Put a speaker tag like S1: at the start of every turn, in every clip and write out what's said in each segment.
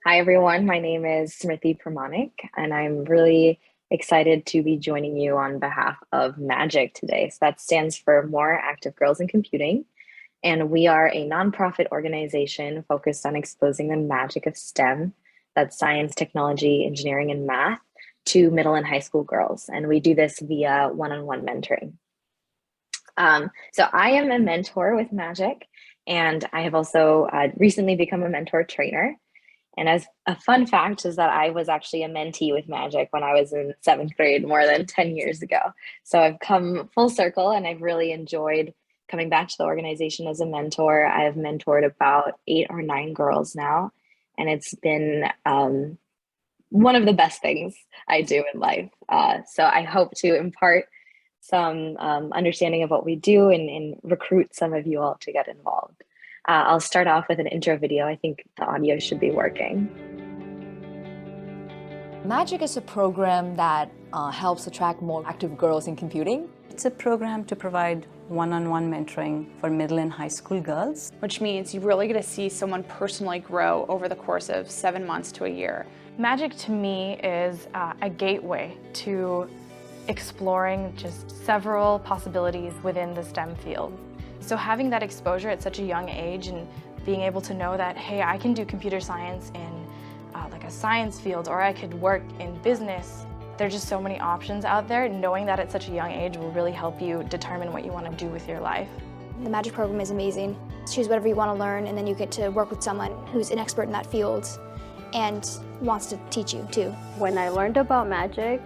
S1: Hi, everyone. My name is Smriti Pramanik, and I'm really excited to be joining you on behalf of MAGIC today. So that stands for More Active Girls in Computing. And we are a nonprofit organization focused on exposing the magic of STEM, that's science, technology, engineering, and math, to middle and high school girls. And we do this via one-on-one mentoring. So I am a mentor with MAGIC, and I have also recently become a mentor trainer. And as a fun fact is that I was actually a mentee with MAGIC when I was in 7th grade more than 10 years ago. So I've come full circle and I've really enjoyed coming back to the organization as a mentor. I have mentored about 8 or 9 girls now, and it's been one of the best things I do in life. So I hope to impart some understanding of what we do and recruit some of you all to get involved. I'll start off with an intro video. I think the audio should be working.
S2: MAGIC is a program that helps attract more active girls in computing.
S3: It's a program to provide one-on-one mentoring for middle and high school girls.
S4: Which means you really get to see someone personally grow over the course of 7 months to a year.
S5: MAGIC to me is a gateway to exploring just several possibilities within the STEM field. So having that exposure at such a young age and being able to know that, hey, I can do computer science in like a science field, or I could work in business. There's just so many options out there. Knowing that at such a young age will really help you determine what you want to do with your life.
S6: The MAGIC program is amazing. Choose whatever you want to learn, and then you get to work with someone who's an expert in that field and wants to teach you too.
S7: When I learned about MAGIC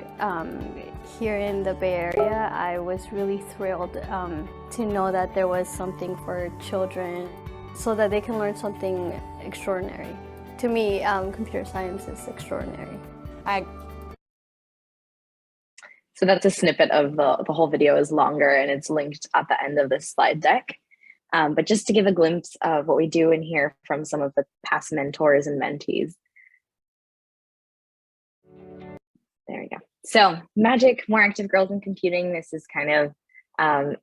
S7: here in the Bay Area, I was really thrilled to know that there was something for children so that they can learn something extraordinary. To me, computer science is extraordinary.
S1: So that's a snippet of the whole video is longer, and it's linked at the end of this slide deck. But just to give a glimpse of what we do and hear from some of the past mentors and mentees. There we go. So MAGIC, More Active Girls in Computing. This is kind of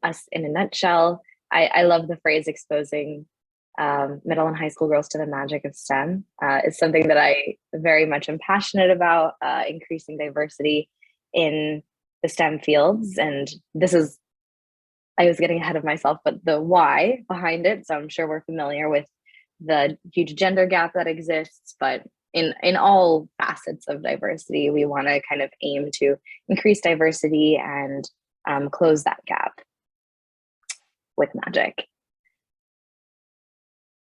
S1: us in a nutshell. I love the phrase exposing middle and high school girls to the magic of STEM. It's something that I very much am passionate about, increasing diversity in the STEM fields. And this is, I was getting ahead of myself, but the why behind it. So I'm sure we're familiar with the huge gender gap that exists, but in all facets of diversity, we want to kind of aim to increase diversity and close that gap with MAGIC.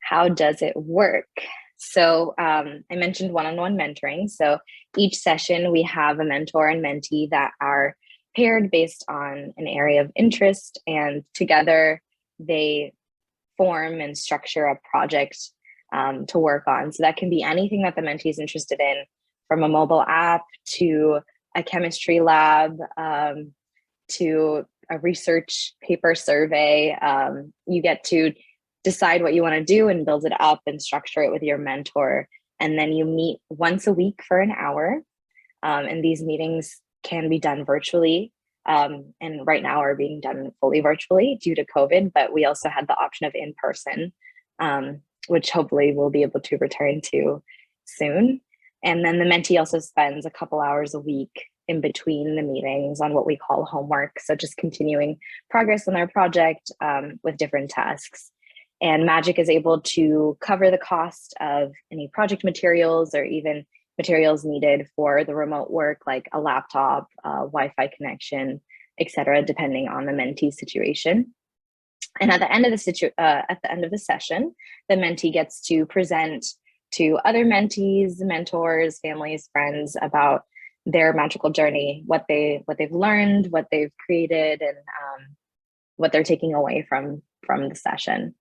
S1: How does it work? So I mentioned one-on-one mentoring. So each session we have a mentor and mentee that are paired based on an area of interest, and together they form and structure a project to work on. So that can be anything that the mentee is interested in, from a mobile app to a chemistry lab to a research paper survey. You get to decide what you want to do and build it up and structure it with your mentor. And then you meet once a week for an hour. And these meetings can be done virtually. And right now are being done fully virtually due to COVID, but we also had the option of in-person, which hopefully we'll be able to return to soon. And then the mentee also spends a couple hours a week in between the meetings on what we call homework. So just continuing progress on their project with different tasks. And MAGIC is able to cover the cost of any project materials or even materials needed for the remote work, like a laptop, Wi-Fi connection, etc., depending on the mentee's situation. And at the end of the session, the mentee gets to present to other mentees, mentors, families, friends about their magical journey, what they've learned, what they've created, and what they're taking away from the session.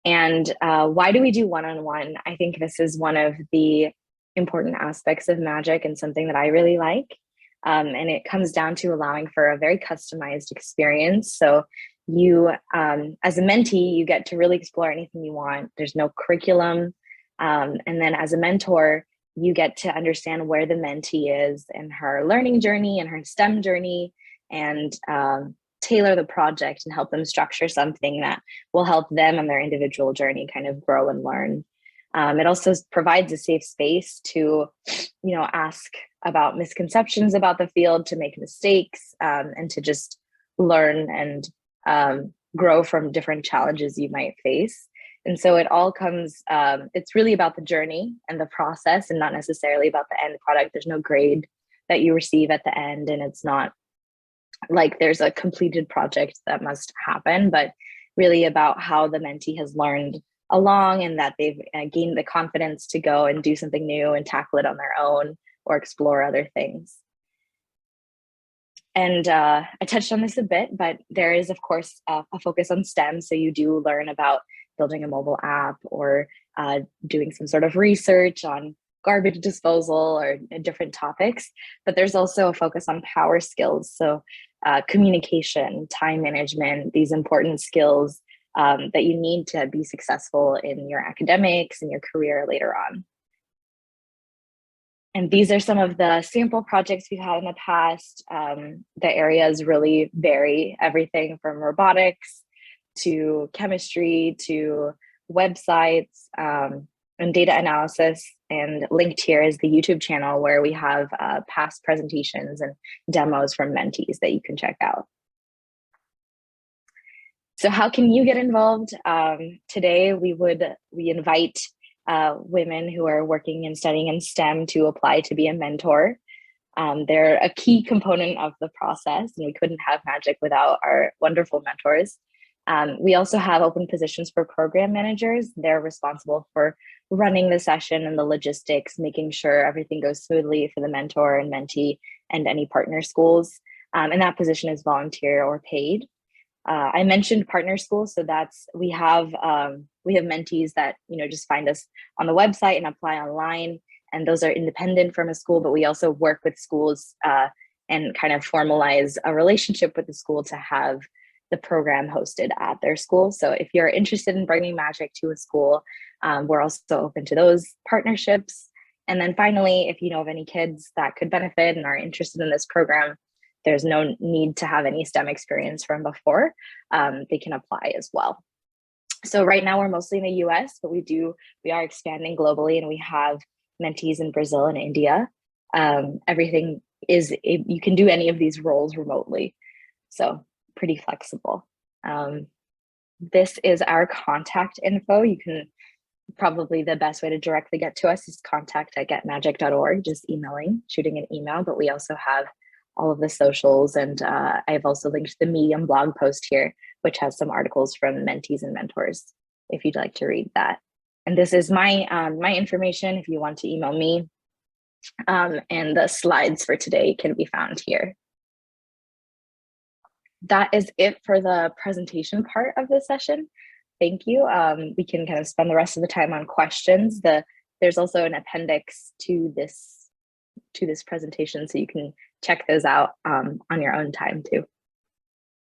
S1: And why do we do one-on-one? I think this is one of the important aspects of MAGIC and something that I really like. And it comes down to allowing for a very customized experience. So you, as a mentee, you get to really explore anything you want. There's no curriculum. And then as a mentor, you get to understand where the mentee is in her learning journey and her STEM journey, and tailor the project and help them structure something that will help them on their individual journey kind of grow and learn. It also provides a safe space to, ask about misconceptions about the field, to make mistakes, and to just learn and grow from different challenges you might face. And so it all comes, it's really about the journey and the process, and not necessarily about the end product. There's no grade that you receive at the end, and it's not like there's a completed project that must happen, but really about how the mentee has learned along, and that they've gained the confidence to go and do something new and tackle it on their own or explore other things. And I touched on this a bit, but there is, of course, a focus on STEM. So you do learn about building a mobile app, or doing some sort of research on garbage disposal or different topics. But there's also a focus on power skills. So communication, time management, these important skills that you need to be successful in your academics and your career later on. And these are some of the sample projects we've had in the past. The areas really vary, everything from robotics to chemistry to websites and data analysis. And linked here is the YouTube channel where we have past presentations and demos from mentees that you can check out. So how can you get involved? Today we invite women who are working and studying in STEM to apply to be a mentor. They're a key component of the process, and we couldn't have Magic without our wonderful mentors. We also have open positions for program managers. They're responsible for running the session and the logistics, making sure everything goes smoothly for the mentor and mentee and any partner schools. And that position is volunteer or paid. I mentioned partner schools, so we have mentees that just find us on the website and apply online, and those are independent from a school. But we also work with schools and kind of formalize a relationship with the school to have the program hosted at their school. So if you're interested in bringing Magic to a school, we're also open to those partnerships. And then finally, if you know of any kids that could benefit and are interested in this program, there's no need to have any STEM experience from before. They can apply as well. So right now we're mostly in the US, but we are expanding globally, and we have mentees in Brazil and India. Everything you can do any of these roles remotely. So pretty flexible. This is our contact info. You can probably, the best way to directly get to us is contact@getmagic.org, just shooting an email. But we also have all of the socials, and I've also linked the Medium blog post here, which has some articles from mentees and mentors, if you'd like to read that. And this is my information if you want to email me. And the slides for today can be found here. That is it for the presentation part of the session. Thank you. We can kind of spend the rest of the time on questions. There's also an appendix to this presentation, so you can check those out on your own time too.